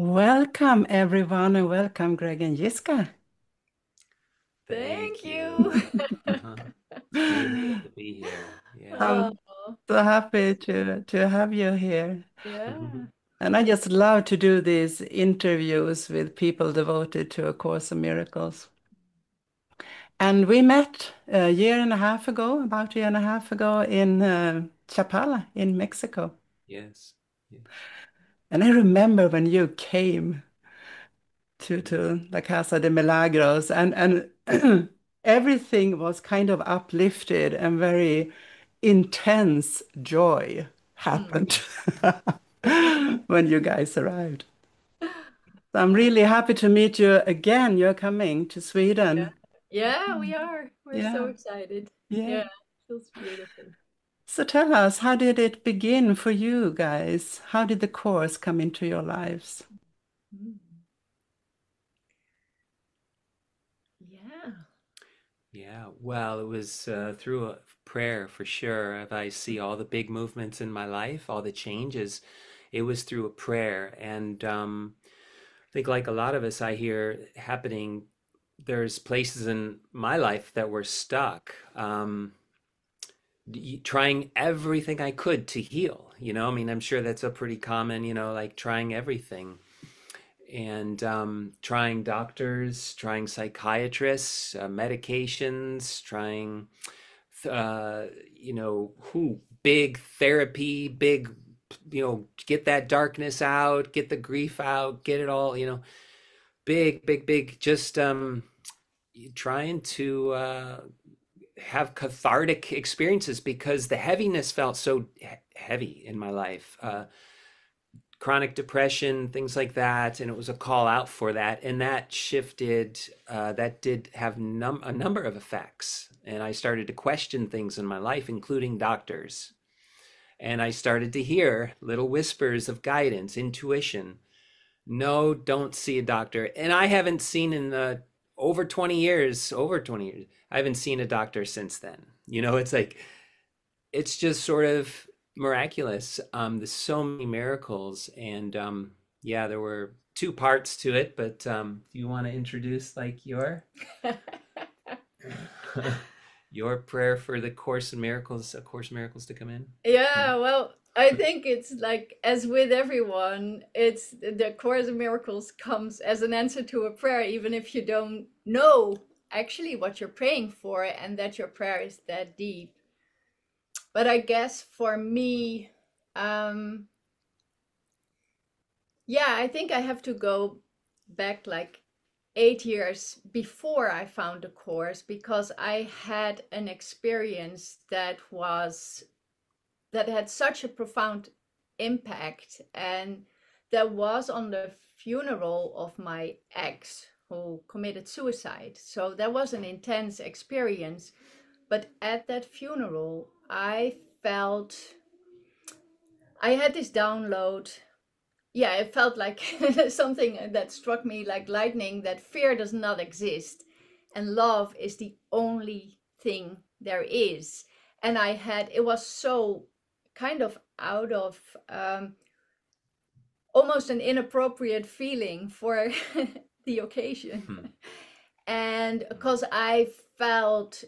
Welcome, everyone, and welcome, Greg and Jiska. Thank Thank you. you. It's beautiful to be here. Yeah. I'm Oh, so happy to have you here. yeah. And I just love to do these interviews with people devoted to A Course in Miracles. And we met a year and a half ago, about a year and a half ago, in Chapala in Mexico. Yes. Yes. And I remember when you came to La Casa de Milagros, and everything was kind of uplifted and very intense joy Mm. happened when you guys arrived. So I'm really happy to meet you again. You're coming to Yeah. Sweden. Yeah, we are. We're so Yeah, excited. yeah. Yeah, feels beautiful. So tell us, how did it begin for you guys? How did the course come into your lives? Mm. Yeah. Yeah. Well, it was through a prayer for sure. If I see all the big movements in my life, all the changes, it was through a prayer. And I think, like a lot of us, I hear happening, there's places in my life that were stuck. Trying everything I could to heal, I mean, I'm sure that's a pretty common, like trying everything and trying doctors, trying psychiatrists, medications, trying, who big therapy, big, get that darkness out, get the grief out, get it all, big, big, big, just trying to have cathartic experiences because the heaviness felt so heavy in my life. Chronic depression, things like that, and it was a call out for that, and that shifted. That did have a number of effects, and I started to question things in my life, including doctors, and I started to hear little whispers of guidance, intuition. No, don't see a doctor, and I haven't seen in the over 20 years. Over 20 years, I haven't seen a doctor since then. It's like it's just sort of miraculous. There's so many miracles, and yeah, there were two parts to it. But do you want to introduce like your your prayer for the Course in Miracles, a Course in Miracles to come in? Yeah, well, I think it's like as with everyone, it's the Course in Miracles comes as an answer to a prayer, even if you don't know actually what you're praying for and that your prayer is that deep. But I guess for me, um, yeah, I think I have to go back like 8 years before I found the course because I had an experience that had such a profound impact, and that was on the funeral of my ex who committed suicide. So that was an intense experience. But at that funeral, I had this download. Yeah, it felt like something that struck me like lightning, that fear does not exist and love is the only thing there is. And it was so kind of out of almost an inappropriate feeling for the occasion. Hmm. And because I felt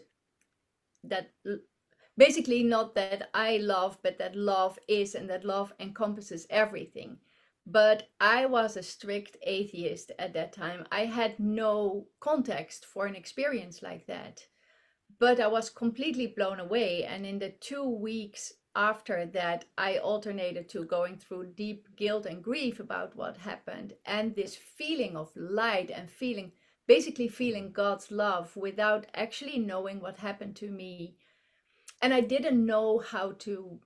that basically not that I love, but that love is and that love encompasses everything. But I was a strict atheist at that time. I had no context for an experience like that. But I was completely blown away. And in the 2 weeks after that, I alternated to going through deep guilt and grief about what happened and this feeling of light and basically feeling God's love without actually knowing what happened to me. And I didn't know how to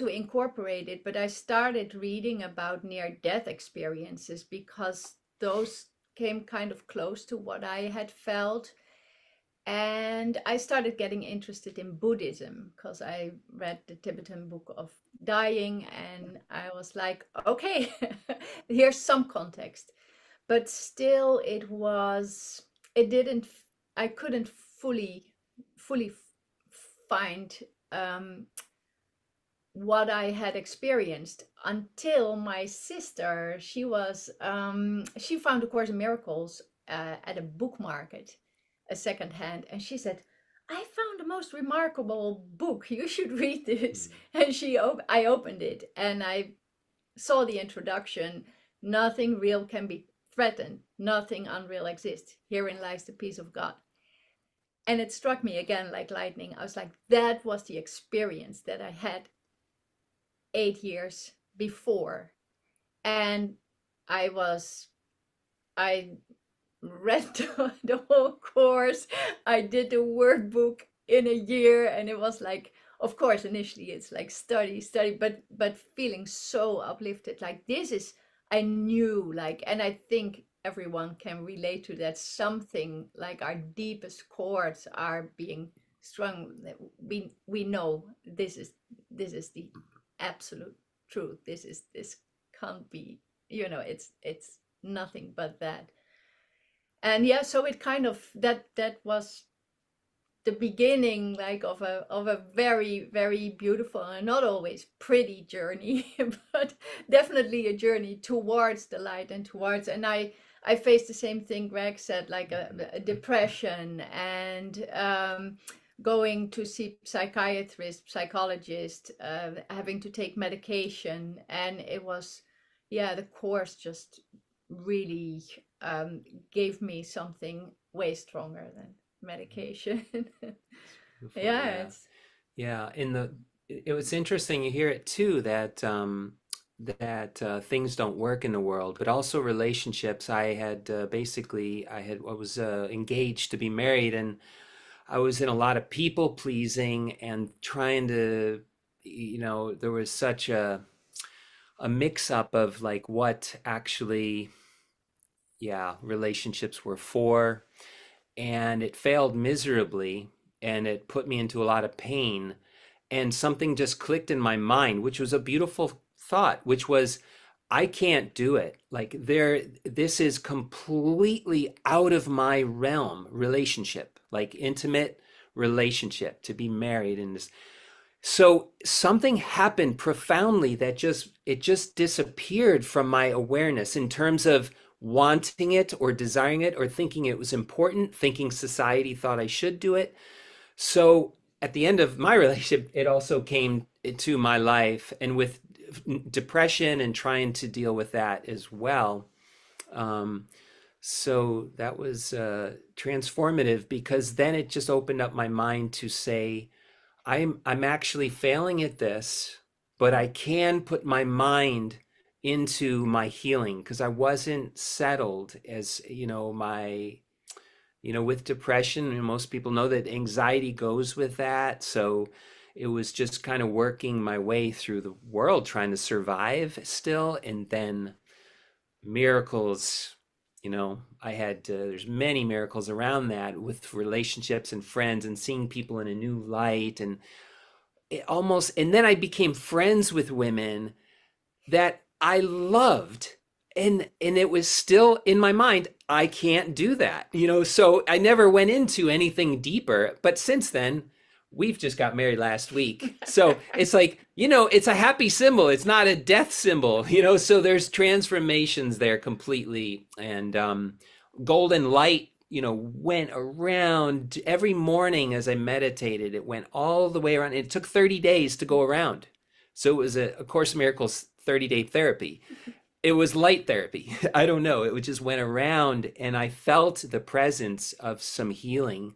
incorporate it, but I started reading about near death experiences because those came kind of close to what I had felt. And I started getting interested in Buddhism because I read the Tibetan book of dying, and I was like, okay, here's some context. But still, it didn't, I couldn't fully find um, what I had experienced until my sister, she found A Course in Miracles at a book market, a second hand, and she said, I found the most remarkable book. You should read this. And I opened it and I saw the introduction. Nothing real can be threatened. Nothing unreal exists. Herein lies the peace of God. And it struck me again like lightning. I was like, that was the experience that I had 8 years before. And I read the whole course. I did the workbook in a year, and it was like, of course, initially it's like study, but feeling so uplifted. Like this is, I knew, like, and I think everyone can relate to that. Something like our deepest chords are being strung. We know this is the absolute truth. This can't be, it's nothing but that. And yeah, so it kind of that was the beginning, like, of a very, very beautiful and not always pretty journey, but definitely a journey towards the light and towards. And I faced the same thing Greg said, like a depression, and going to see psychiatrist, psychologist, having to take medication, and it was, yeah, the course just really gave me something way stronger than medication. Yeah, it's yeah. It was interesting. You hear it too, that things don't work in the world, but also relationships. I had I was engaged to be married, and I was in a lot of people pleasing and trying to, there was such a mix up of like what actually, yeah, relationships were for, and it failed miserably, and it put me into a lot of pain, and something just clicked in my mind, which was a beautiful thought, which was, I can't do it. Like, this is completely out of my realm, relationship, like intimate relationship, to be married in this. So something happened profoundly that just disappeared from my awareness, in terms of wanting it or desiring it or thinking it was important, thinking society thought I should do it. So at the end of my relationship, it also came into my life, and with depression and trying to deal with that as well. Um, so that was transformative, because then it just opened up my mind to say, I'm actually failing at this, but I can put my mind into my healing, because I wasn't settled, as with depression, and most people know that anxiety goes with that. So it was just kind of working my way through the world, trying to survive still. And then miracles, I had, there's many miracles around that, with relationships and friends, and seeing people in a new light. And and then I became friends with women that I loved. And it was still in my mind, I can't do that, so I never went into anything deeper. But since then, we've just got married last week. So it's like, it's a happy symbol. It's not a death symbol, so there's transformations there completely. And golden light, went around every morning as I meditated. It went all the way around. It took 30 days to go around. So it was a Course in Miracles 30-day therapy. It was light therapy. I don't know. It just went around, and I felt the presence of some healing.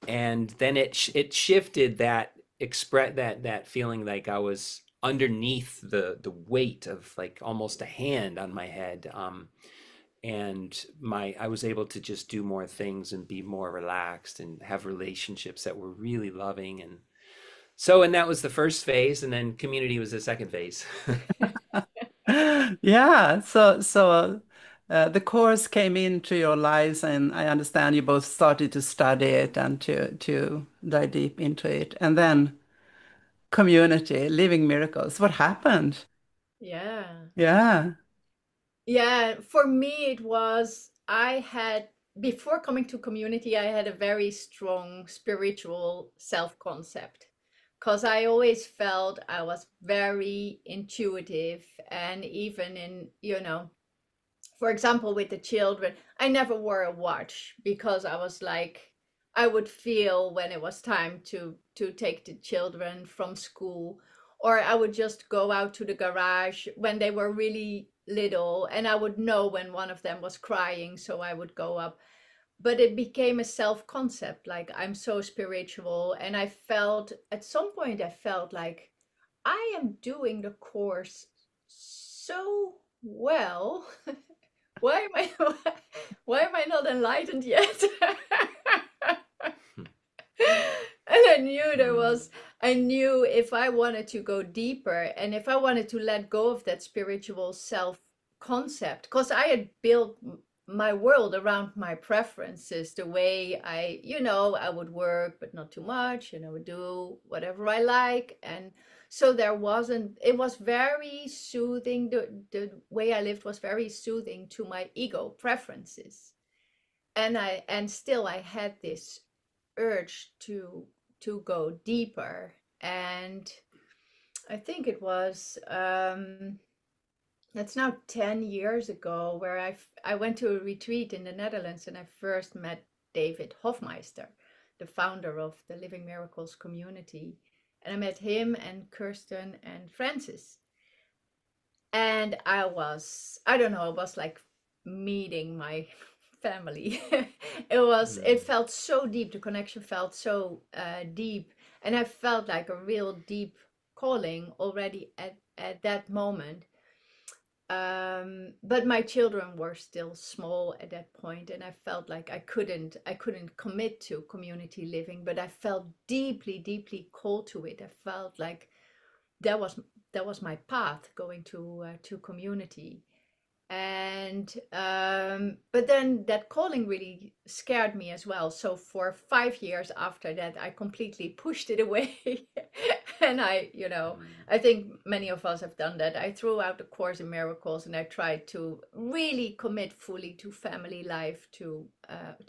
And then it shifted that that feeling, like I was underneath the weight of like almost a hand on my head. And I was able to just do more things and be more relaxed and have relationships that were really loving. And that was the first phase, and then community was the second phase. Yeah, the course came into your lives, and I understand you both started to study it and to dive deep into it. And then community, living miracles. What happened? yeah. Yeah. Yeah, for me it was, before coming to community, I had a very strong spiritual self-concept. because I always felt I was very intuitive, and even in, for example, with the children, I never wore a watch because I was like, I would feel when it was time to take the children from school, or I would just go out to the garage when they were really little, and I would know when one of them was crying, so I would go up. But it became a self-concept, like I'm so spiritual, and I felt at some point I felt like I am doing the course so well. Why am I why am I not enlightened yet? And I knew if I wanted to go deeper, and if I wanted to let go of that spiritual self concept, because I had built my world around my preferences, the way I would work, but not too much, and I would do whatever I like. And so it was very soothing. The way I lived was very soothing to my ego preferences. And still I had this urge to go deeper. And I think it was that's now 10 years ago, where I went to a retreat in the Netherlands, and I first met David Hofmeister, the founder of the Living Miracles community. And I met him and Kirsten and Francis. And I was like meeting my family. It felt so deep. The connection felt so deep. And I felt like a real deep calling already at that moment. But my children were still small at that point, and I felt like I couldn't commit to community living, but I felt deeply, deeply called to it. I felt like that was my path, going to community. And but then that calling really scared me as well. So for 5 years after that, I completely pushed it away. And I think many of us have done that. I threw out the Course in Miracles, and I tried to really commit fully to family life, to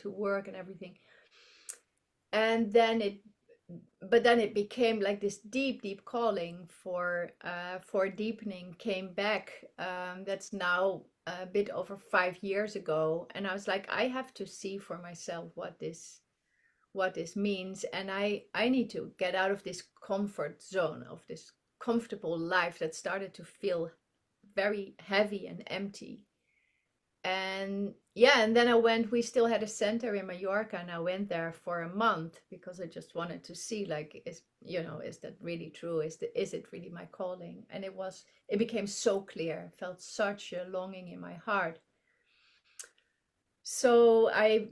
work and everything. And then it became like this deep, deep calling for deepening came back. That's now a bit over 5 years ago, and I was like, I have to see for myself what this means, and I need to get out of this comfort zone, of this comfortable life that started to feel very heavy and empty. And then we still had a center in Mallorca, and I went there for a month because I just wanted to see, like, is that really true? Is it really my calling? And it became so clear. I felt such a longing in my heart. So I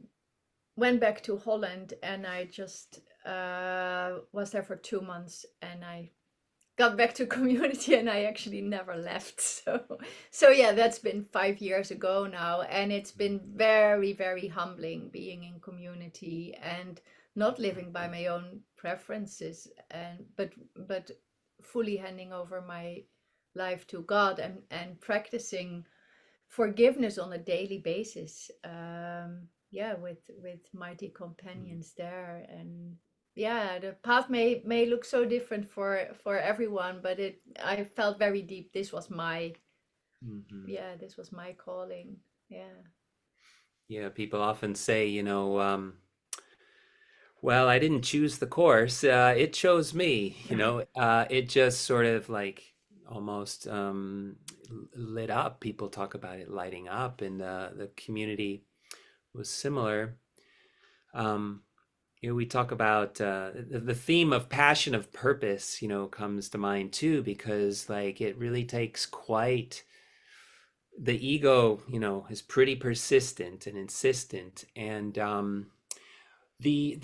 went back to Holland, and I just was there for 2 months, and I got back to community, and I actually never left. So yeah, that's been 5 years ago now, and it's been very, very humbling being in community and not living by my own preferences, but fully handing over my life to God, and practicing forgiveness on a daily basis. With mighty companions there. And the path may look so different for everyone, but I felt very deep. This was my this was my calling. People often say, well, I didn't choose the course, it chose me. It just sort of like almost lit up. People talk about it lighting up, and the community was similar. We talk about the theme of passion of purpose, comes to mind too, because like it really takes quite, the ego, is pretty persistent and insistent. And the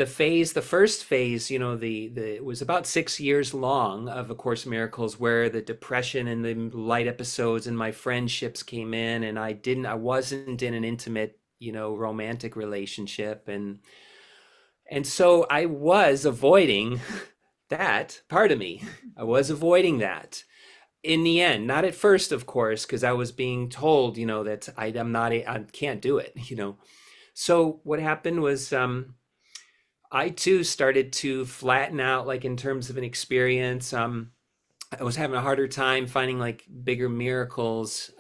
first phase, it was about 6 years long of A Course in Miracles, where the depression and the light episodes and my friendships came in, and I wasn't in an intimate, romantic relationship. And so I was avoiding that part of me. I was avoiding that. In the end, not at first, of course, because I was being told, that I can't do it, So what happened was, I too started to flatten out, like in terms of an experience. I was having a harder time finding like bigger miracles,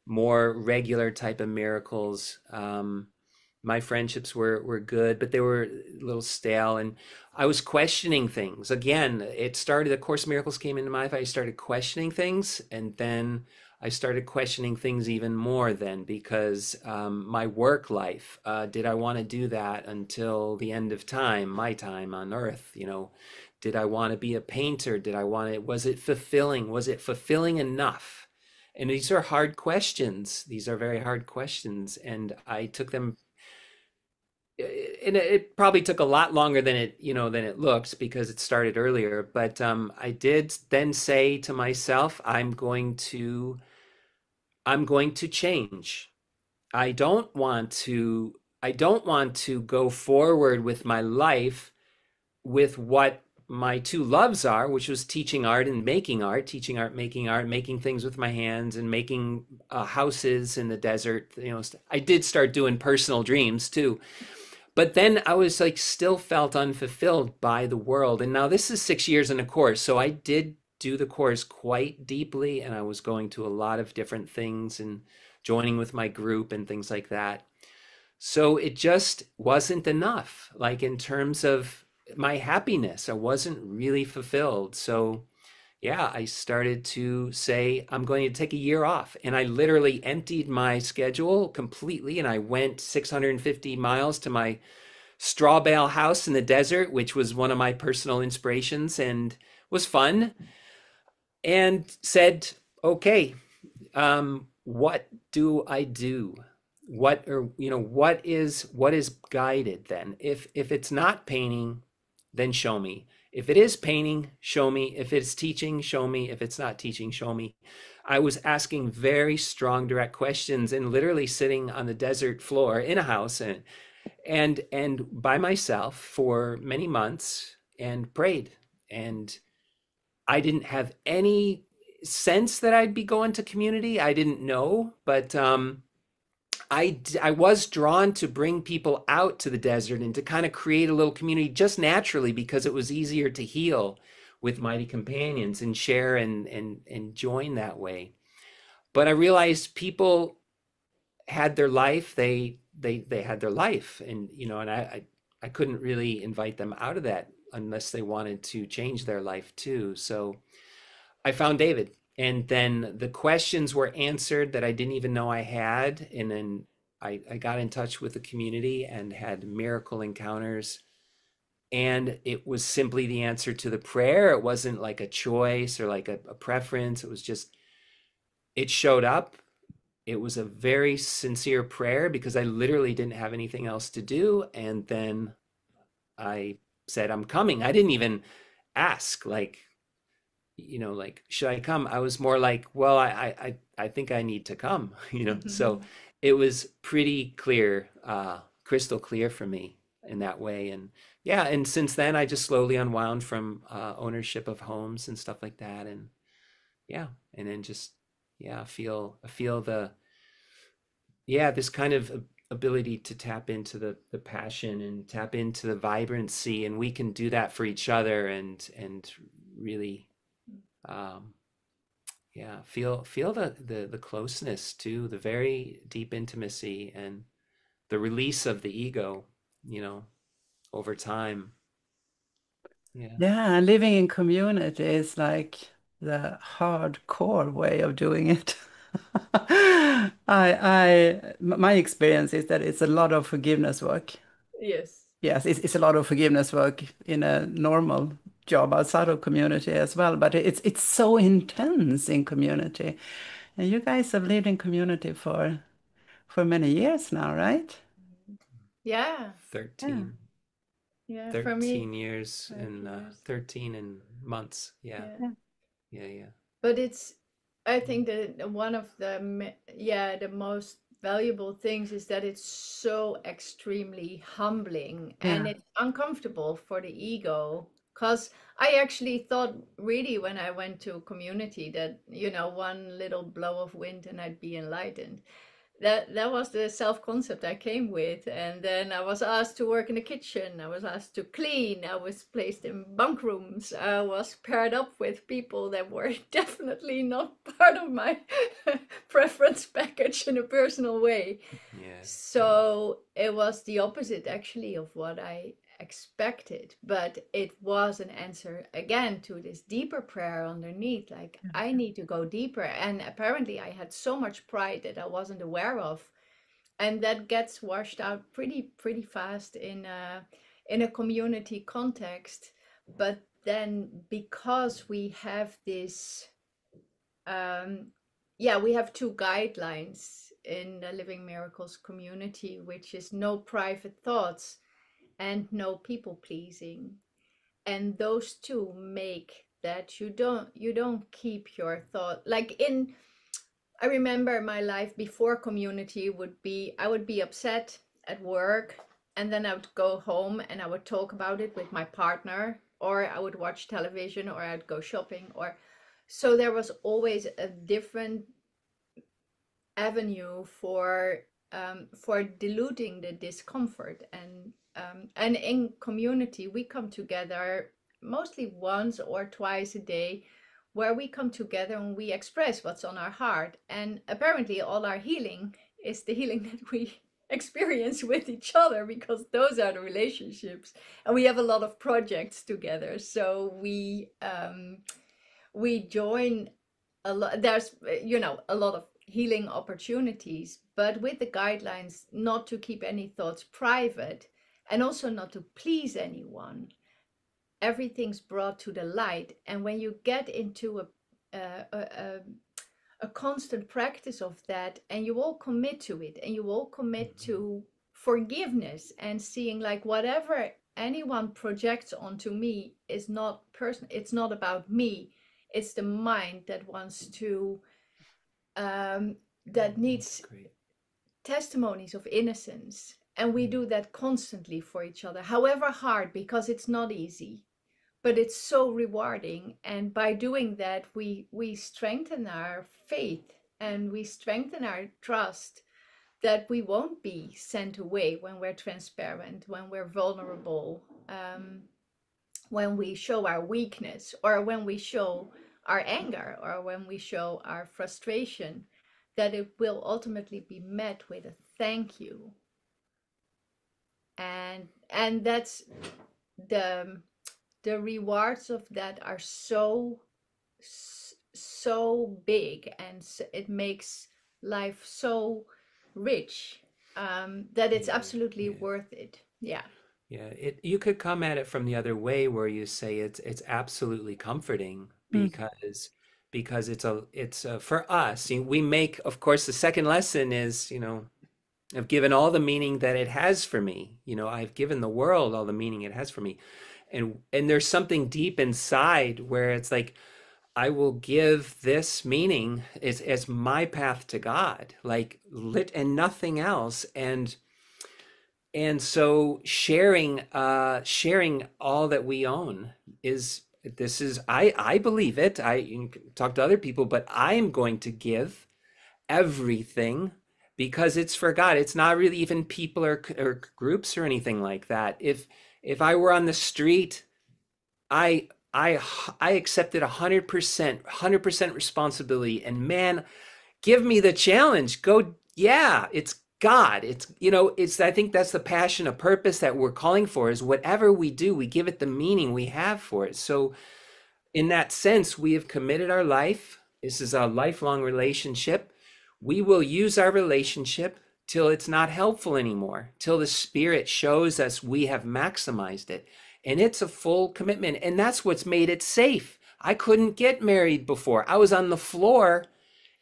more regular type of miracles. My friendships were good, but they were a little stale, and I was questioning things. Again, it started. The Course in Miracles came into my life. I started questioning things, and then I started questioning things even more. Then, because my work life, did I want to do that until the end of time, my time on Earth? Did I want to be a painter? Did I want to? Was it fulfilling? Was it fulfilling enough? And these are hard questions. These are very hard questions, and I took them, and it probably took a lot longer than it looked, because it started earlier. But I did then say to myself, I'm going to change. I don't want to go forward with my life with what my two loves are, which was teaching art and making art, teaching art, making things with my hands, and making houses in the desert. I did start doing personal dreams too. But then I was like, still felt unfulfilled by the world. And now this is 6 years in a course. So I did do the course quite deeply, and I was going to a lot of different things and joining with my group and things like that. So it just wasn't enough. Like in terms of my happiness, I wasn't really fulfilled. So yeah, I started to say, I'm going to take a year off. And I literally emptied my schedule completely. And I went 650 miles to my straw bale house in the desert, which was one of my personal inspirations and was fun. And said, okay, what do I do? What is guided then? If it's not painting, then show me. If it is painting, show me. If it's teaching, show me. If it's not teaching, show me. I was asking very strong, direct questions, and literally sitting on the desert floor in a house and by myself for many months, and prayed. And I didn't have any sense that I'd be going to community. I didn't know, but I was drawn to bring people out to the desert and to kind of create a little community just naturally, because it was easier to heal with mighty companions and share and join that way. But I realized people had their life. They had their life, and I couldn't really invite them out of that unless they wanted to change their life too. So I found David, and then the questions were answered that I didn't even know I had. And then I got in touch with the community and had miracle encounters. And it was simply the answer to the prayer. It wasn't like a choice or like a preference. It was just, it showed up. It was a very sincere prayer because I literally didn't have anything else to do. And then I said, I'm coming. I didn't even ask, like, should I come? I was more like, well, I think I need to come, So it was pretty clear, crystal clear for me in that way. And yeah, and since then I just slowly unwound from ownership of homes and stuff like that. And yeah, and then just, yeah, feel this kind of ability to tap into the passion and tap into the vibrancy. And we can do that for each other and really, feel the closeness to the very deep intimacy and the release of the ego, over time. Yeah. Yeah, and living in community is like the hardcore way of doing it. My experience is that it's a lot of forgiveness work. Yes. Yes, it's a lot of forgiveness work in a normal job outside of community as well, but it's so intense in community. And you guys have lived in community for many years now, right? Yeah. 13 Yeah. For me, 13 years and 13 years. 13 and months. Yeah. Yeah. Yeah. But I think that one of the most valuable things is that it's so extremely humbling and Yeah. it's uncomfortable for the ego. Because I actually thought really when I went to community that, one little blow of wind and I'd be enlightened. that was the self-concept I came with. And then I was asked to work in the kitchen. I was asked to clean. I was placed in bunk rooms. I was paired up with people that were definitely not part of my preference package in a personal way. Yeah. So it was the opposite actually of what I expected, but it was an answer again to this deeper prayer underneath, like I need to go deeper. And apparently I had so much pride that I wasn't aware of, and that gets washed out pretty fast in a community context. But then because we have this we have two guidelines in the Living Miracles community, which is no private thoughts and no people pleasing. And those two make that you don't keep your thought. Like I remember my life before community would be, I would be upset at work, and then I would go home and I would talk about it with my partner, or I would watch television, or I'd go shopping, or so there was always a different avenue for diluting the discomfort. And in community we come together mostly once or twice a day, where we come together and we express what's on our heart. And apparently all our healing is the healing that we experience with each other, because those are the relationships. And we have a lot of projects together, so we join a lot. There's a lot of healing opportunities, but with the guidelines not to keep any thoughts private, and also not to please anyone. Everything's brought to the light. And when you get into a constant practice of that, and you all commit to it, and you all commit to forgiveness, and seeing like whatever anyone projects onto me is not personal, it's not about me, it's the mind that wants to that needs testimonies of innocence. And we do that constantly for each other, however hard, because it's not easy, but it's so rewarding. And by doing that, we strengthen our faith, and we strengthen our trust that we won't be sent away when we're transparent, when we're vulnerable, when we show our weakness, or when we show our anger, or when we show our frustration, that it will ultimately be met with a thank you. And that's the rewards of that are so big, and it makes life so rich, that it's absolutely worth it. Yeah. You could come at it from the other way, where you say it's absolutely comforting, because it's for us, we make, of course, the second lesson is, I've given all the meaning that it has for me. I've given the world all the meaning it has for me. And there's something deep inside where it's like, I will give this meaning as my path to God, like lit and nothing else. And so sharing all that we own I believe it. You can talk to other people, but I'm going to give everything, because it's for God. It's not really even people or groups or anything like that. If I were on the street, I accepted 100% responsibility, and man, give me the challenge. Go, yeah, it's God. I think that's the passion, a purpose that we're calling for, is whatever we do, we give it the meaning we have for it. So in that sense, we have committed our life. This is a lifelong relationship. We will use our relationship till it's not helpful anymore, till the Spirit shows us we have maximized it. And it's a full commitment. And that's what's made it safe. I couldn't get married before. I was on the floor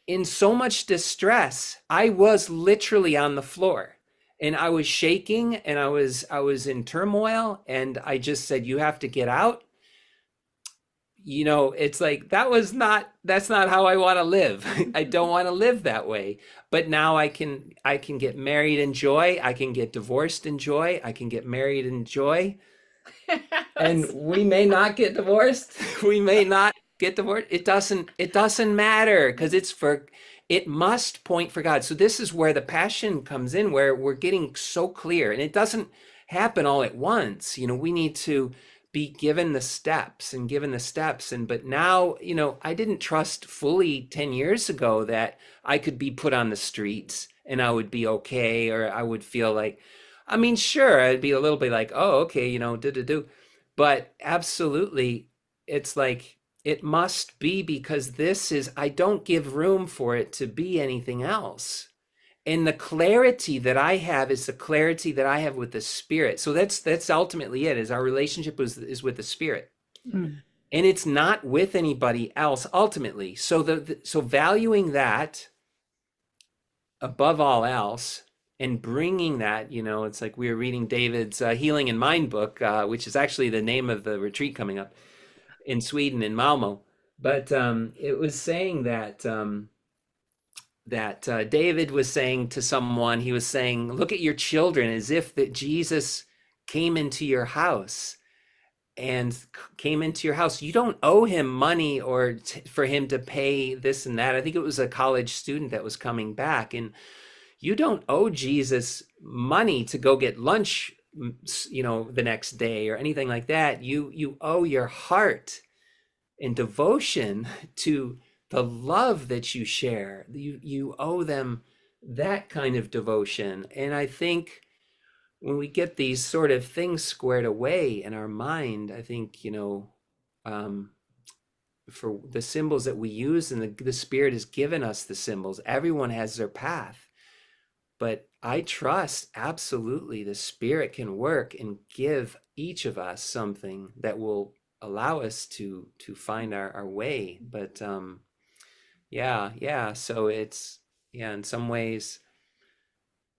in so much distress. I was literally on the floor, and I was shaking, and I was in turmoil, and I just said, you have to get out. It's like, that's not how I want to live. I don't want to live that way. But now I can get married in joy. I can get divorced in joy. I can get married in joy. And we may not get divorced. We may not Get the word? It doesn't matter because it must point for God. So this is where the passion comes in, where we're getting so clear, and it doesn't happen all at once. We need to be given the steps and given the steps. But now, I didn't trust fully 10 years ago that I could be put on the streets and I would be okay, or I would feel like, I mean, sure, I'd be a little bit like, oh, okay, do. But absolutely, it's like, it must be, because I don't give room for it to be anything else. And the clarity that I have is the clarity that I have with the Spirit. So that's ultimately it, is our relationship is with the Spirit. Mm. And it's not with anybody else ultimately. So so valuing that above all else, and bringing that, it's like we were reading David's Healing in Mind book, which is actually the name of the retreat coming up in Sweden, in Malmo. But it was saying that David was saying to someone, he was saying, look at your children as if that Jesus came into your house and came into your house. You don't owe him money or for him to pay this and that. I think it was a college student that was coming back, and you don't owe Jesus money to go get lunch, the next day or anything like that. You owe your heart and devotion to the love that you share. You owe them that kind of devotion. And I think when we get these sort of things squared away in our mind, I think, for the symbols that we use, and the Spirit has given us the symbols. Everyone has their path. But I trust absolutely the Spirit can work and give each of us something that will allow us to find our way. But yeah. So it's, in some ways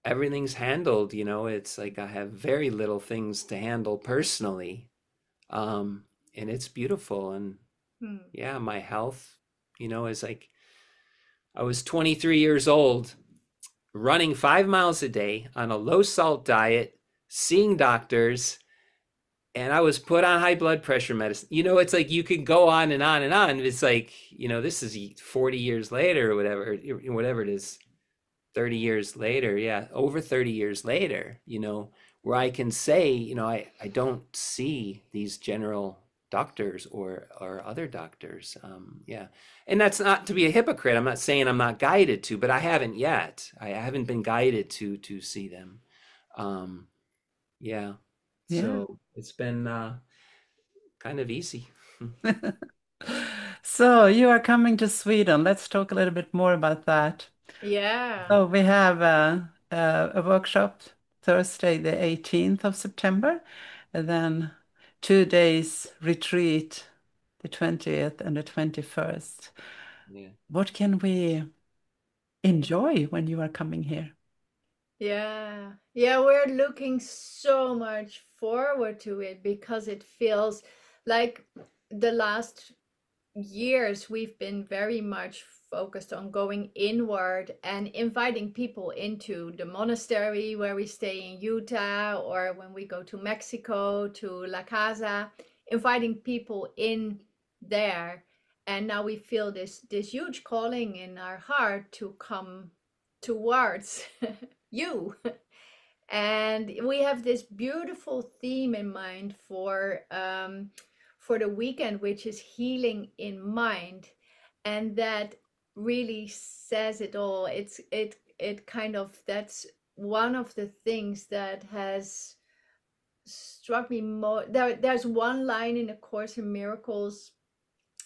everything's handled. It's like I have very little things to handle personally, and it's beautiful. And yeah, my health, is like, I was 23 years old, running 5 miles a day on a low salt diet, seeing doctors, and I was put on high blood pressure medicine. It's like you could go on and on and on. It's like, this is 40 years later or whatever it is, 30 years later. Yeah, over 30 years later, where I can say, I don't see these general doctors or other doctors. Yeah. And that's not to be a hypocrite. I'm not saying I'm not guided to, but I haven't yet. I haven't been guided to see them. Yeah. Yeah. So it's been kind of easy. So you are coming to Sweden. Let's talk a little bit more about that. Yeah. So we have a workshop Thursday, the 18th of September, and then 2 days retreat, the 20th and the 21st. Yeah. What can we enjoy when you are coming here? Yeah. Yeah, we're looking so much forward to it because it feels like the last years we've been very much focused on going inward and inviting people into the monastery where we stay in Utah, or when we go to Mexico to La Casa, inviting people in there. And now we feel this huge calling in our heart to come towards you. And we have this beautiful theme in mind for the weekend, which is healing in mind. And that really says it all. It kind of, that's one of the things that has struck me more. There's one line in the Course in Miracles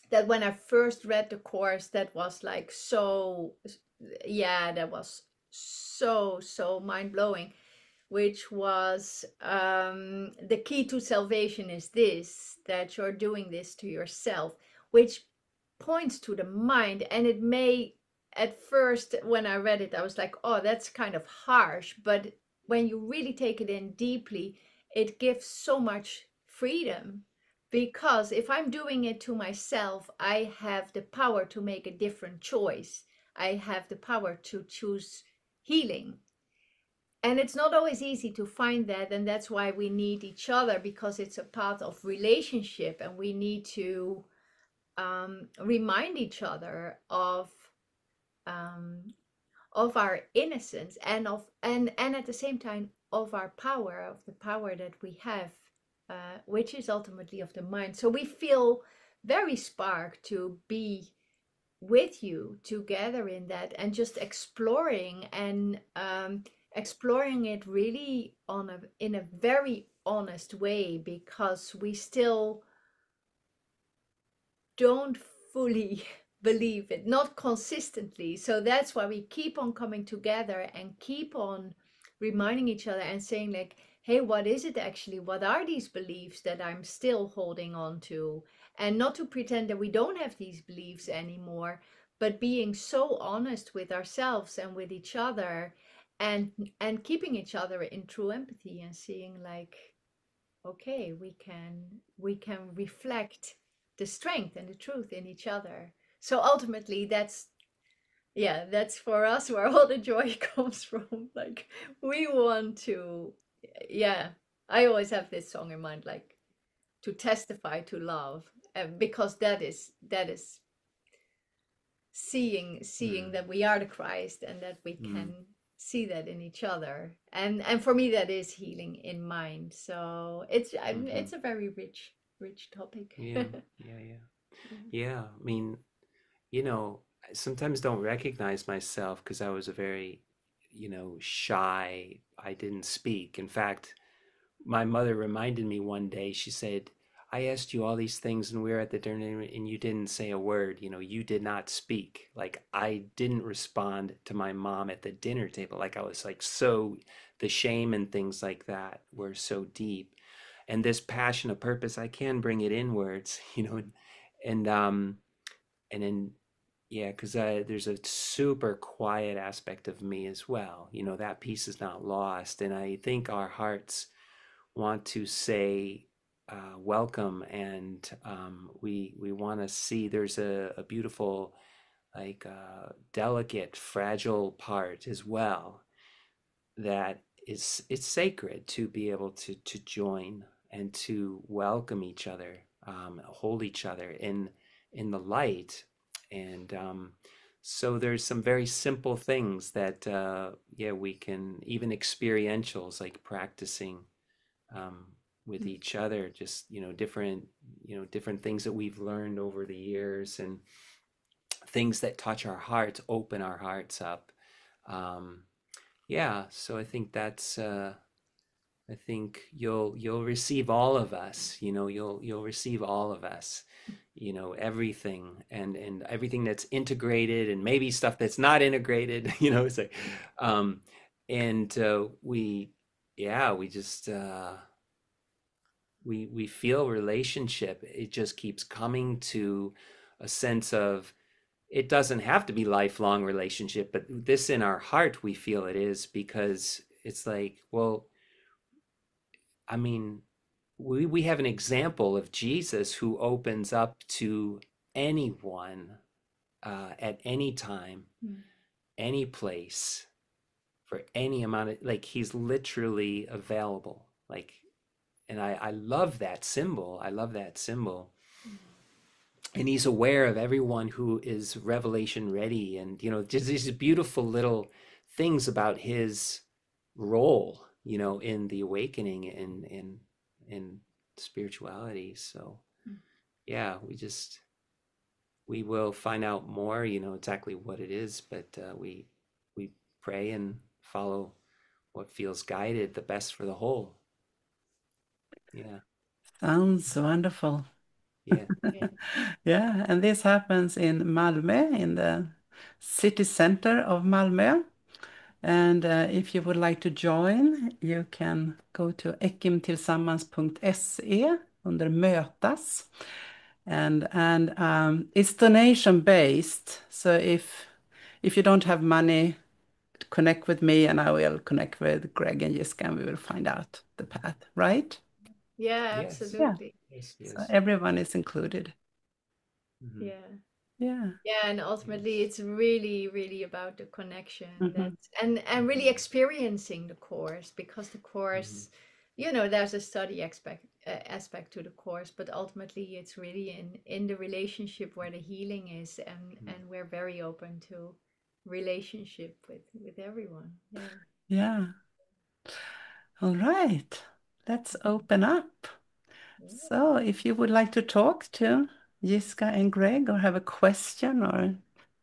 that when I first read the course, that was like, so yeah, that was so mind-blowing, which was the key to salvation is this, that you're doing this to yourself, which points to the mind. And it may, at first when I read it, I was like, oh, that's kind of harsh, but when you really take it in deeply, it gives so much freedom. Because if I'm doing it to myself, I have the power to make a different choice. I have the power to choose healing. And it's not always easy to find that. And that's why we need each other, because it's a part of relationship, and we need to remind each other um, of our innocence, and at the same time of our power, of the power that we have, which is ultimately of the mind. So we feel very sparked to be with you together in that, and just exploring, and exploring it really in a very honest way, because we still don't fully believe it, not consistently. So that's why we keep on coming together and keep on reminding each other and saying, like, hey, what is it actually? What are these beliefs that I'm still holding on to? And not to pretend that we don't have these beliefs anymore, but being so honest with ourselves and with each other, and keeping each other in true empathy, and seeing, like, okay, we can reflect the strength and the truth in each other. So ultimately, that's for us where all the joy comes from. Like, we want to, yeah, I always have this song in mind, like, to testify to love, because that is seeing that we are the Christ, and that we can see that in each other. And for me, that is healing in mind. So it's a very rich topic. Yeah, yeah, yeah. Yeah, I mean, you know, I sometimes don't recognize myself because I was a very, shy. I didn't speak. In fact, my mother reminded me one day, she said, I asked you all these things and we were at the dinner and you didn't say a word. You did not speak. Like, I didn't respond to my mom at the dinner table. Like, I was like, so the shame and things like that were so deep. And this passion of purpose, I can bring it inwards, and and then yeah, because there's a super quiet aspect of me as well. That piece is not lost, and I think our hearts want to say welcome, and we want to see there's a beautiful, like, delicate, fragile part as well that it's sacred to be able to join and to welcome each other, hold each other in the light, and so there's some very simple things that yeah, we can, even experientials, like practicing um, with each other, just different things that we've learned over the years, and things that touch our hearts, open our hearts up. um, yeah, so I think that's I think you'll receive all of us, you'll receive all of us, everything, and everything that's integrated, and maybe stuff that's not integrated, it's like um and we yeah, we just we feel relationship. It just keeps coming to a sense of, it doesn't have to be lifelong relationship, but this in our heart we feel it is, because it's like, well, I mean, we have an example of Jesus who opens up to anyone, at any time, any place, for any amount of, like, he's literally available. Like, and I love that symbol. I love that symbol. And he's aware of everyone who is revelation ready, and just these beautiful little things about his role, in the awakening, in spirituality. So yeah, we will find out more, exactly what it is, but we pray and follow what feels guided the best for the whole. Yeah. Sounds wonderful. Yeah. Yeah. Yeah, and this happens in Malmö, in the city center of Malmö. And if you would like to join, you can go to ekimtillsammans.se under mötas. And it's donation based. So if you don't have money, connect with me and I will connect with Greg and Jiska, and we will find out the path, right? Yeah, Yes. Yeah. absolutely. Yes. So Yes. everyone is included. Mm-hmm. Yeah. Yeah. Yeah, and ultimately Yes. it's really, really about the connection, Mhm. that and really experiencing the course, because the Mm-hmm. course, there's a study aspect aspect to the course, but ultimately it's really in the relationship where the healing is, and we're very open to relationship with everyone. Yeah. Yeah. All right. Let's open up. So if you would like to talk to Jiska and Greg, or have a question, or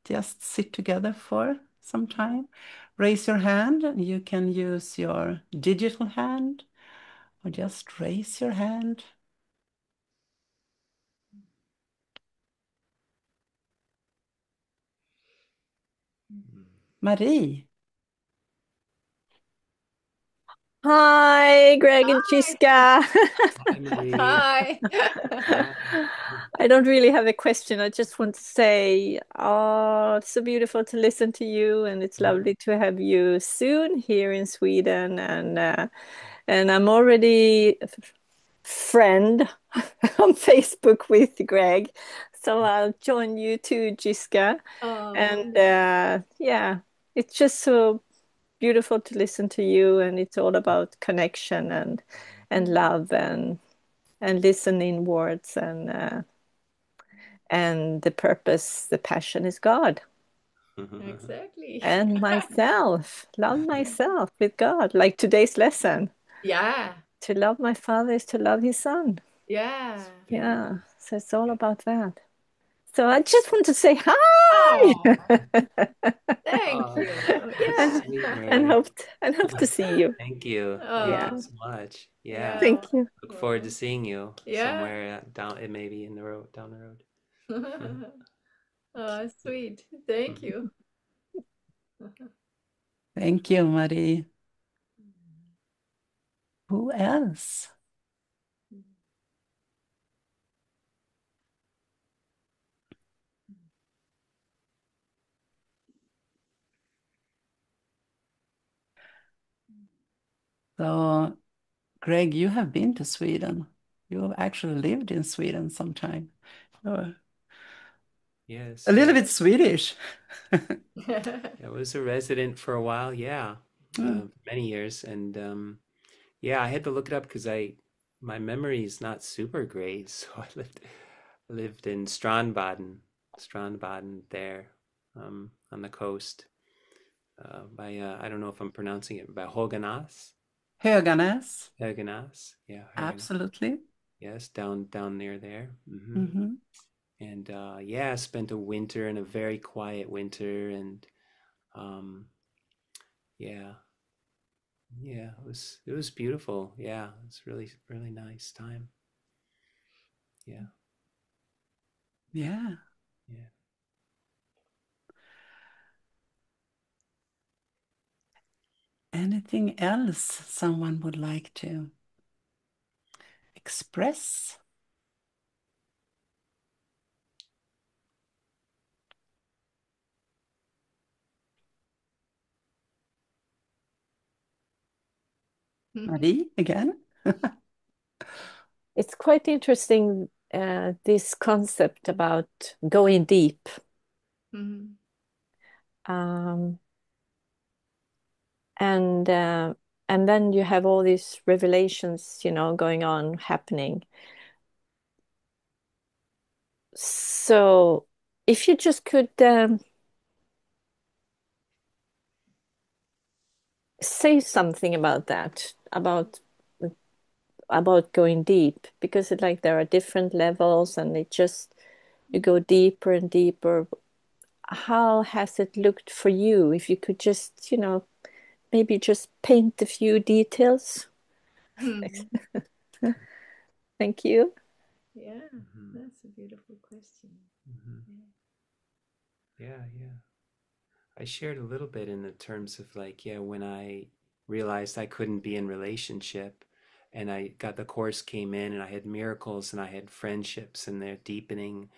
just sit together for some time, raise your hand. You can use your digital hand, or just raise your hand. Marie. Hi, Greg and Jiska. Hi, Marie. Hi. Hi. I don't really have a question. I just want to say, oh, it's so beautiful to listen to you, and it's lovely to have you soon here in Sweden. And I'm already a friend on Facebook with Greg, so I'll join you too, Jiska. And Wonderful. yeah, it's just so beautiful to listen to you, and it's all about connection and love and listening words and the purpose, the passion is God Exactly. and myself. Love myself with God, like today's lesson. Yeah. To love my Father is to love His Son. Yeah. Yeah, so it's all about that. So I just want to say Oh, hi thank Oh, you. and sweet and Marie. hope to see you. Thank you. Thank Yeah, you Oh, so much. Yeah. yeah. thank you. Look forward to Well, seeing you yeah. somewhere down, it may be in the road, down the road. Oh, sweet. Thank you. Thank you, Marie. Who else? So, Greg, you have been to Sweden. You have actually lived in Sweden sometime. You're a Yes, little yeah. bit Swedish. I was a resident for a while, yeah, Mm. many years, and yeah, I had to look it up because my memory is not super great. So I lived in Strandbaden there, on the coast, by I don't know if I'm pronouncing it, by Höganäs, Höganäs, Höganäs, yeah, Höganäs, absolutely. yes, down near there. Hmm. And yeah, I spent a winter, in a very quiet winter, and um, yeah, yeah, it was beautiful. Yeah, it was really nice time. Yeah, Yeah. yeah. Anything else someone would like to express? Marie, again? It's quite interesting, this concept about going deep. Mhm. Um, and uh, and then you have all these revelations, going on, happening. So if you just could say something about that, about going deep, because it like there are different levels, and it just you go deeper and deeper. How has it looked for you? If you could just, maybe just paint a few details. Mhm. Thank you. Yeah, Hmm. that's a beautiful question. Hmm. Yeah. Yeah, yeah. I shared a little bit in the terms of like, yeah, when I realized I couldn't be in relationship, and I got the course, came in, and I had miracles, and I had friendships, and they're deepening,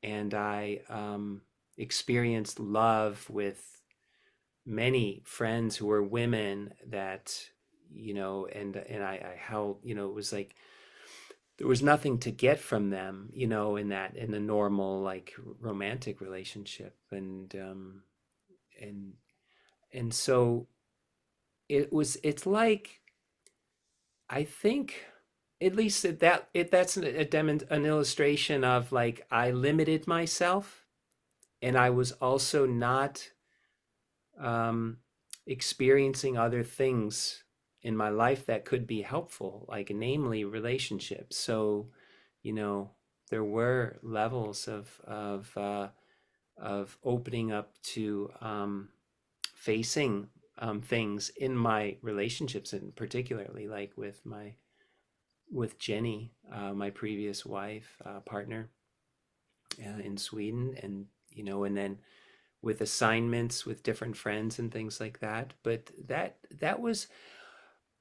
and I experienced love with many friends who were women that, and I held, it was like there was nothing to get from them, in the normal like romantic relationship, and and so it's like, I think at least that's an illustration of like I limited myself, and I was also not um, experiencing other things in my life that could be helpful, like namely relationships. So, you know, there were levels of opening up to facing things in my relationships, and particularly like with Jenny, my previous wife, partner in Sweden, and and then with assignments with different friends and things like that. But that was,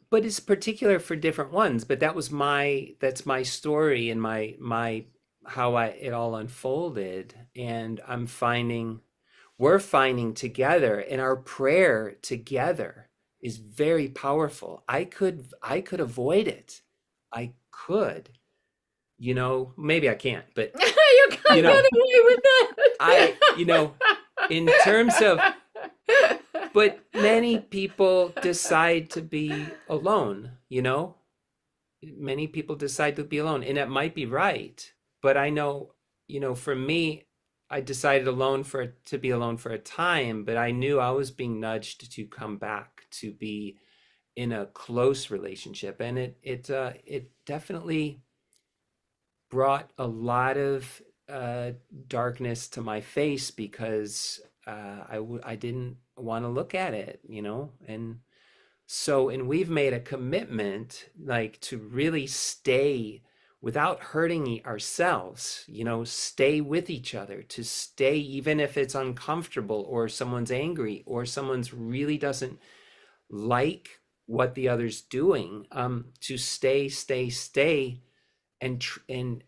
but it's particular for different ones. But that's my story and my how it all unfolded, and we're finding together, and our prayer together is very powerful. I could avoid it. I could, maybe I can't, but You you can't know, get away with I, that. in terms of, but many people decide to be alone, many people decide to be alone, and it might be right. But I know, for me, I decided to be alone for a time, but I knew I was being nudged to come back to be in a close relationship. And it definitely brought a lot of darkness to my face, because I didn't want to look at it, and so, and we've made a commitment, like, to really stay without hurting ourselves, stay with each other, to stay even if it's uncomfortable, or someone's angry, or someone's really doesn't like what the other's doing, to stay, and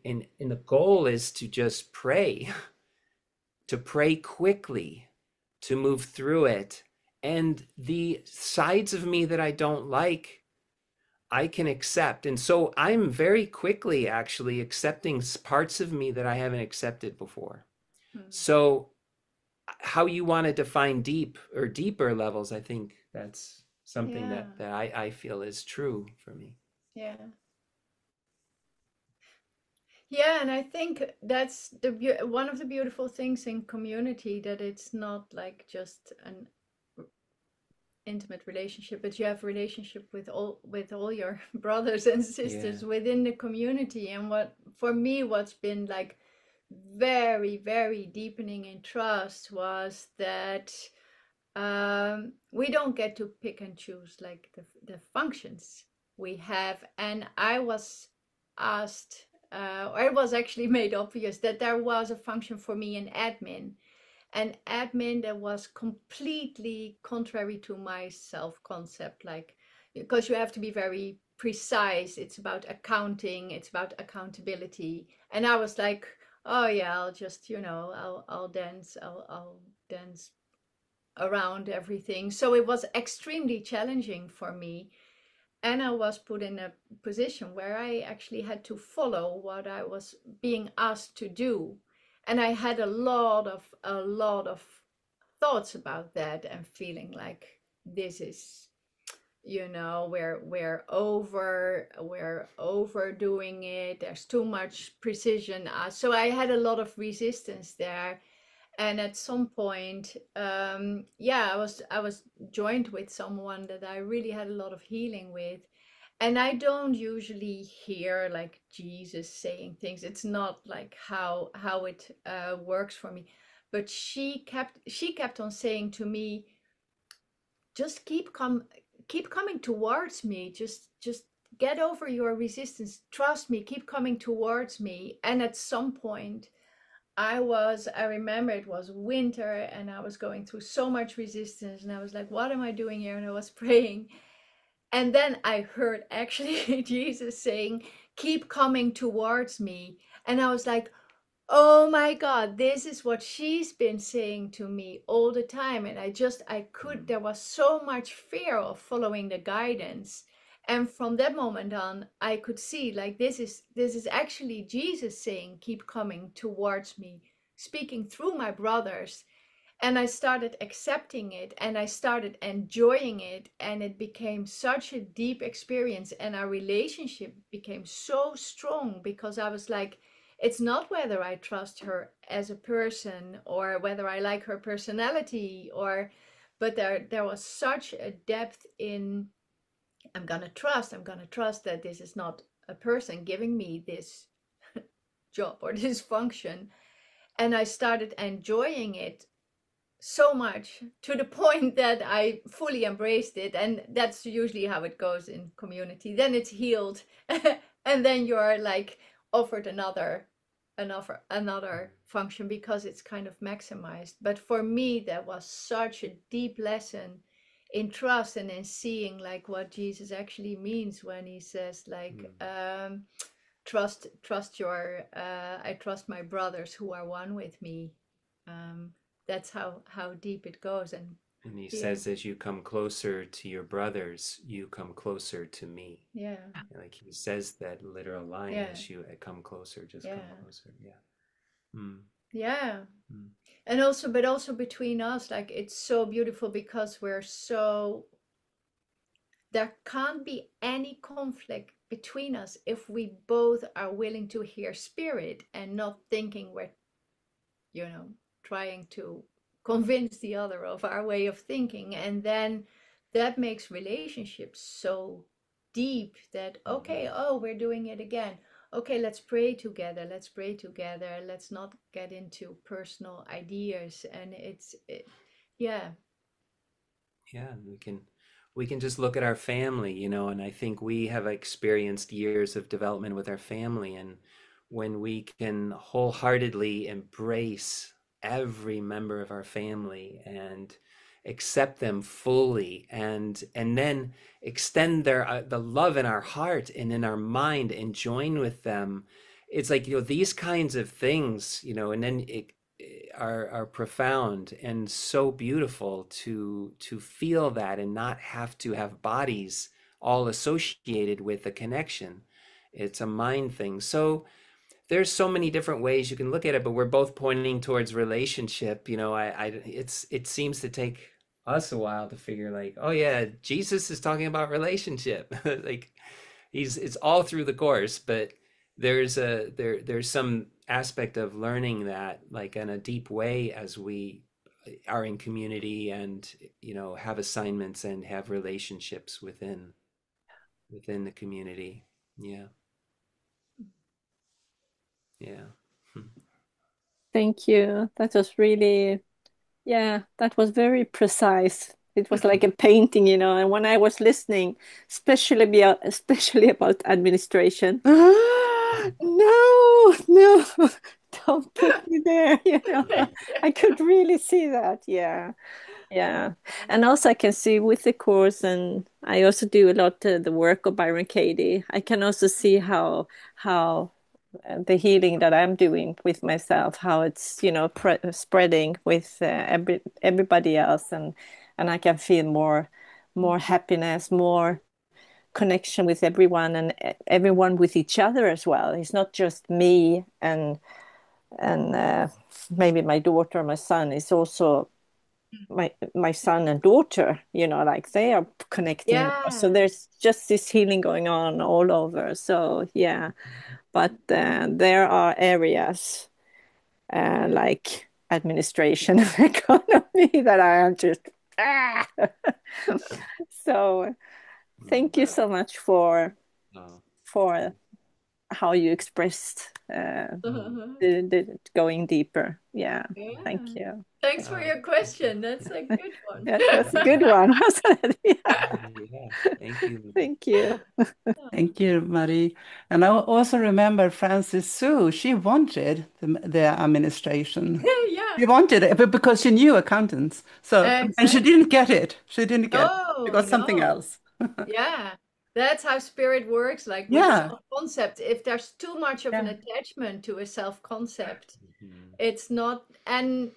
the goal is to just pray, to pray quickly, to move through it. And the sides of me that I don't like, I can accept. And so I'm very quickly actually accepting parts of me that I haven't accepted before. So how you want to define deep or deeper levels, I think that's something Yeah. that I feel is true for me. Yeah. Yeah, and I think that's one of the beautiful things in community, that it's not like just an intimate relationship, but you have a relationship with all your brothers and sisters within the community. And for me, what's been like very, very deepening in trust was that we don't get to pick and choose like the functions we have. And I was asked, or it was actually made obvious that there was a function for me in admin. An admin that was completely contrary to my self-concept, like, because you have to be very precise. It's about accounting, it's about accountability. And I was like, oh yeah, I'll just, I'll dance around everything. So it was extremely challenging for me. And I was put in a position where I actually had to follow what I was being asked to do. And I had a lot of thoughts about that, and feeling like this is, we're overdoing it. There's too much precision. So I had a lot of resistance there. And at some point, I was joined with someone that I really had a lot of healing with. And I don't usually hear like Jesus saying things. It's not like how it works for me. But she kept on saying to me, just keep coming towards me. Just get over your resistance. Trust me. Keep coming towards me. And at some point, I remember it was winter, and I was going through so much resistance, and I was like, what am I doing here? And I was praying. And then I heard actually Jesus saying, keep coming towards me. And I was like, oh my God, this is what she's been saying to me all the time. And there was so much fear of following the guidance. And from that moment on, I could see like this is actually Jesus saying, keep coming towards me, speaking through my brothers. And I started accepting it and I started enjoying it, and it became such a deep experience, and our relationship became so strong because I was like, it's not whether I trust her as a person or whether I like her personality, or but there was such a depth in I'm gonna trust that this is not a person giving me this job or this function. And I started enjoying it so much to the point that I fully embraced it. And that's usually how it goes in community. Then it's healed. And then you're like offered another function because it's kind of maximized. But for me, that was such a deep lesson in trust and in seeing like what Jesus actually means when he says like trust your I trust my brothers who are one with me. That's how deep it goes. And he says, as you come closer to your brothers, you come closer to me. Yeah. Like he says that literal line, as you come closer, just come closer. Yeah. Yeah. And also, but also between us, like it's so beautiful because there can't be any conflict between us if we both are willing to hear spirit and not thinking we're, trying to convince the other of our way of thinking. And then that makes relationships so deep that, okay, we're doing it again. Okay, let's pray together. Let's not get into personal ideas. And yeah. We can just look at our family, and I think we have experienced years of development with our family. And when we can wholeheartedly embrace every member of our family and accept them fully, and then extend the love in our heart and in our mind and join with them, it's like, these kinds of things, and then are profound and so beautiful to feel that and not have to have bodies all associated with the connection. It's a mind thing. So there's so many different ways you can look at it, but we're both pointing towards relationship. It seems to take us a while to figure like, oh yeah, Jesus is talking about relationship. Like it's all through the course, but there's some aspect of learning that like in a deep way as we are in community and have assignments and have relationships within the community. Yeah. Thank you. That was really, yeah, that was very precise. It was like a painting, and when I was listening, especially about administration, no, no, don't put me there, I could really see that. Yeah. Yeah. And also I can see with the course, and I also do a lot the work of Byron Katie. I can also see how the healing that I'm doing with myself, how it's spreading with everybody else, and I can feel more happiness, more connection with everyone, and everyone with each other as well. It's not just me and maybe my daughter or my son. It's also my son and daughter, like they are connecting more. So there's just this healing going on all over. So yeah, but there are areas like administration and economy that I am just so thank you so much for how you expressed the going deeper. Yeah. Thank you. Thanks for your question. That's a good one. That was a good one, wasn't it? Yeah. Thank you. Thank you. Thank you, Marie. And I also remember Frances Sue. She wanted the administration. Yeah. She wanted it because she knew accountants. So, and she didn't get it. She didn't get it. She got something else. Yeah. That's how spirit works, like with self-concept. If there's too much of an attachment to a self-concept, it's not, and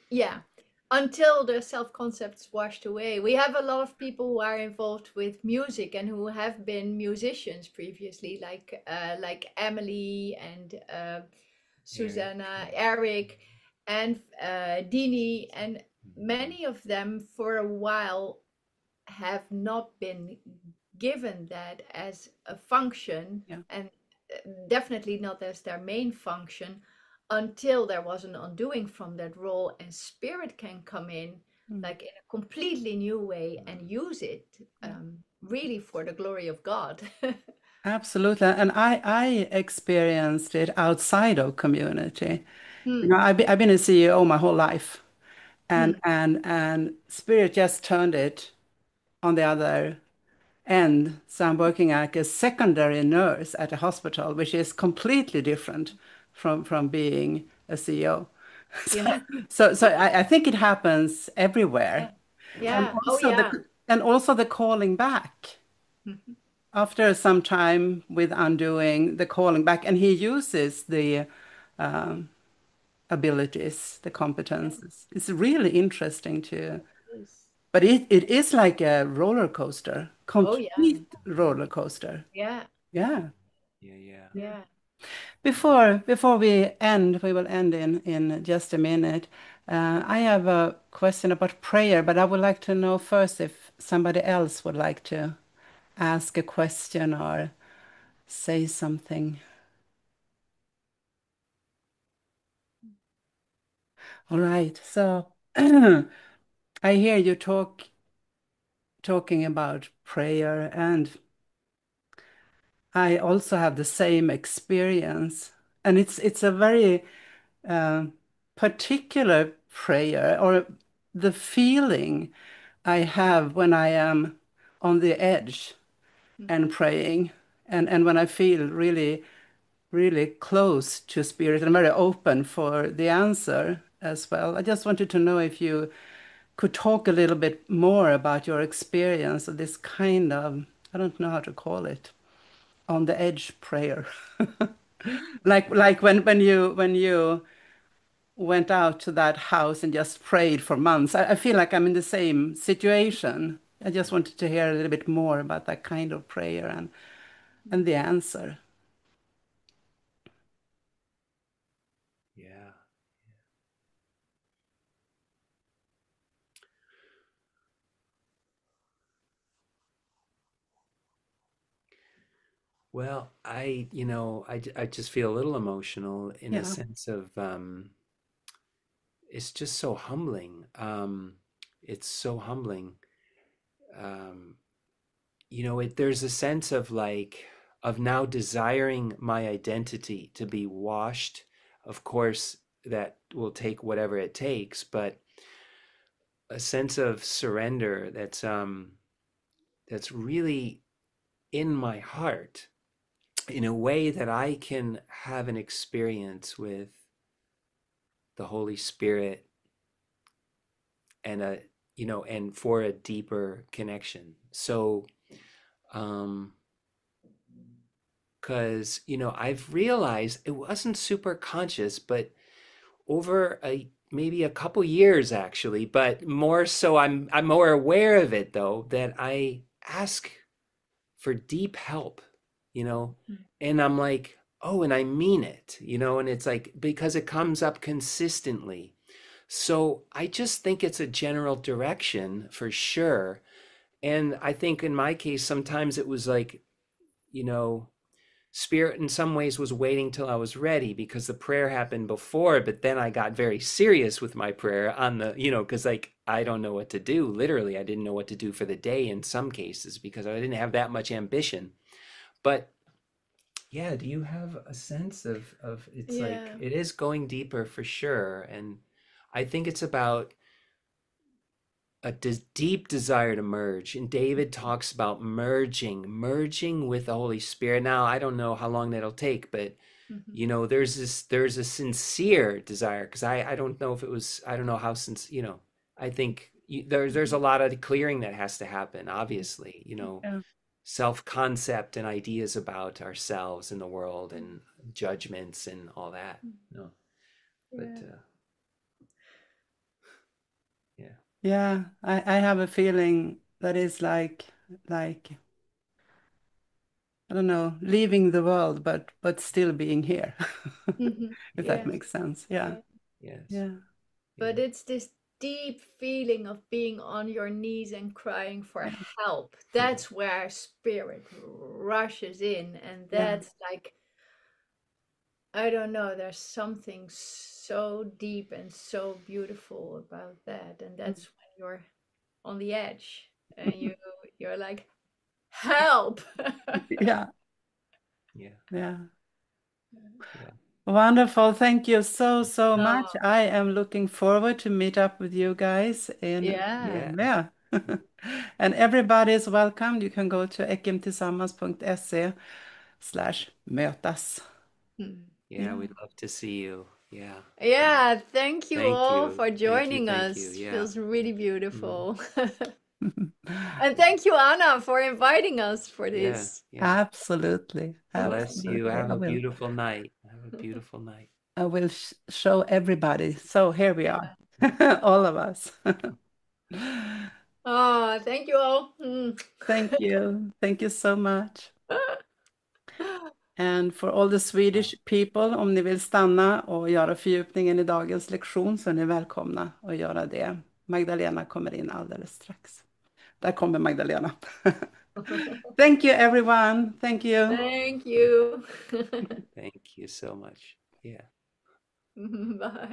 until the self-concept's washed away. We have a lot of people who are involved with music and who have been musicians previously, like Emily and Susanna, Eric, and Dini, and many of them for a while have not been given that as a function, Yeah. and definitely not as their main function, until there was an undoing from that role and spirit can come in like in a completely new way and use it really for the glory of God. Absolutely. And I experienced it outside of community. You Hmm. know, I've been a CEO my whole life, Hmm. and Spirit just turned it on the other end. So I'm working like a secondary nurse at a hospital, which is completely different from being a CEO. Yeah. So I think it happens everywhere. Yeah. And Yeah. Oh also yeah. the calling back. Mhm. After some time with undoing the calling back, and he uses the abilities, the Yeah. competences. It's really interesting too. It is. But it is like a roller coaster, Oh yeah. complete roller coaster. Yeah. Yeah. Yeah, yeah. Yeah. Before we end, we will end in just a minute. I have a question about prayer, but I would like to know first if somebody else would like to ask a question or say something. All right. So I hear you talking about prayer, and I also have the same experience. And it's a very uh, particular prayer, or the feeling I have when I am on the edge Mm. and praying, and when I feel really, really close to Spirit and very open for the answer as well. I just wanted to know if you could talk a little bit more about your experience of this kind of, I don't know how to call it, on the edge prayer. Like when you went out to that house and just prayed for months. I feel like I'm in the same situation. I just wanted to hear a little bit more about that kind of prayer and the answer. Yeah. Well, I just feel a little emotional in a Yeah. sense of it's just so humbling. It's so humbling. Um, there's a sense of like of now desiring my identity to be washed. Of course, that will take whatever it takes, but a sense of surrender that's really in my heart in a way that I can have an experience with the Holy Spirit and and for a deeper connection. So, um, because, I've realized it wasn't super conscious, but over maybe a couple years actually, but more so I'm more aware of it though, that I ask for deep help, you know, Mm. and I'm like, oh, and I mean it, and it's like because it comes up consistently. So I just think it's a general direction for sure. And I think in my case, sometimes it was like, you know, Spirit in some ways was waiting till I was ready because the prayer happened before, but then I got very serious with my prayer on the, because like I don't know what to do. Literally, I didn't know what to do for the day in some cases because I didn't have that much ambition. But yeah, do you have a sense of it's like Yeah. it is going deeper for sure. And I think it's about a deep desire to merge. And David talks about merging with the Holy Spirit. Now, I don't know how long that'll take, but Mhm. there's a sincere desire because I don't know if it was, I don't know how since, I think there's a Mhm. lot of clearing that has to happen, obviously, Yeah. self-concept and ideas about ourselves and the world and judgments and all that. No, but Yeah. yeah. Yeah. I have a feeling that is like I don't know, leaving the world but still being here. Mhm. If that Yeah. makes sense. Yeah. Yeah. Yes. Yeah. But Yeah. it's this deep feeling of being on your knees and crying for help. That's where spirit rushes in, and that's like, I don't know, there's something so deep and so beautiful about that. And that's when you're on the edge and you're like, help. Yeah. Yeah. Yeah. Yeah. Wonderful. Thank you so much. Oh, I am looking forward to meet up with you guys in yeah. yeah. And everybody is welcome. You can go to ekimtillsammans.se/mötas. Yeah, we'd love to see you. Yeah. Yeah, thank you Thank all you. for Thank you. joining Thank you. us. Yeah. Feels really beautiful. And thank you, Anna, for inviting us for Yeah. this. Yeah. Absolutely. Bless you. Absolutely. Have a beautiful night. Have a beautiful night. I will show everybody. So here we are, all of us. Oh, thank you all. Thank you. Thank you so much. And for all the Swedish people, om ni vill stanna och göra fördjupningen i dagens lektion så är ni välkomna att göra det. Magdalena kommer in alldeles strax. Där kommer Magdalena. Thank you everyone. Thank you. Thank you. Thank you so much. Yeah. Bye.